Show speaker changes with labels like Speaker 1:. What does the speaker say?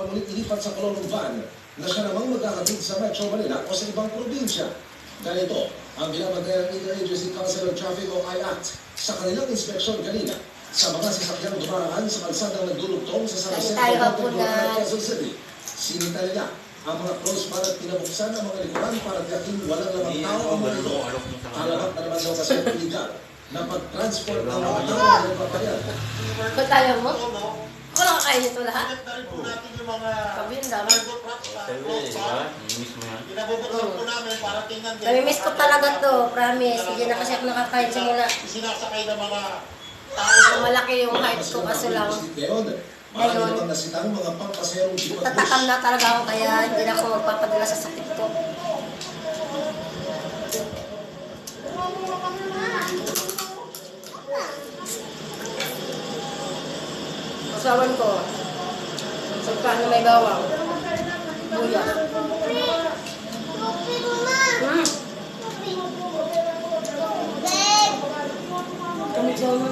Speaker 1: para muling ilipat sa kolonong van na siya namang magkakatid sa Metro Manila o sa ibang probinsya. Ganito ang binabantayan ng Interagency Council on Traffic o IACT sa kanilang inspeksyon kanina sa mga sasakyang dumaraan sa kalsadang nagdulugtong sa San Jose, Quezon City. Sinita nila ang mga crossbar at pinabuksan ang mga likuran para tiyakin walang lamang tao ang mga ito. Alamat na naman daw kasi illegal na pag-transport ng mga tao na nagpapayag.
Speaker 2: Ba't ayaw mo? Ako lang kakain ito lahat.
Speaker 3: Pinagdarin po natin yung mga
Speaker 2: Sabi yung dami.
Speaker 3: cargo trucks sa crossbar. Pinabubuksan po namin para tingnan din.
Speaker 2: Namimiss ko talaga to, promise. Hindi na kasi ako nakakain simula.
Speaker 3: Sinasakay ng mga
Speaker 2: So, malaki yung height ko kaso lang.
Speaker 1: Ngayon, mga pampaserong
Speaker 2: Tatakam na talaga ako kaya hindi na ako magpapadala sa sakit ko. Asawan ko. Sagkaan na may bawang. Buya. Kami dyan.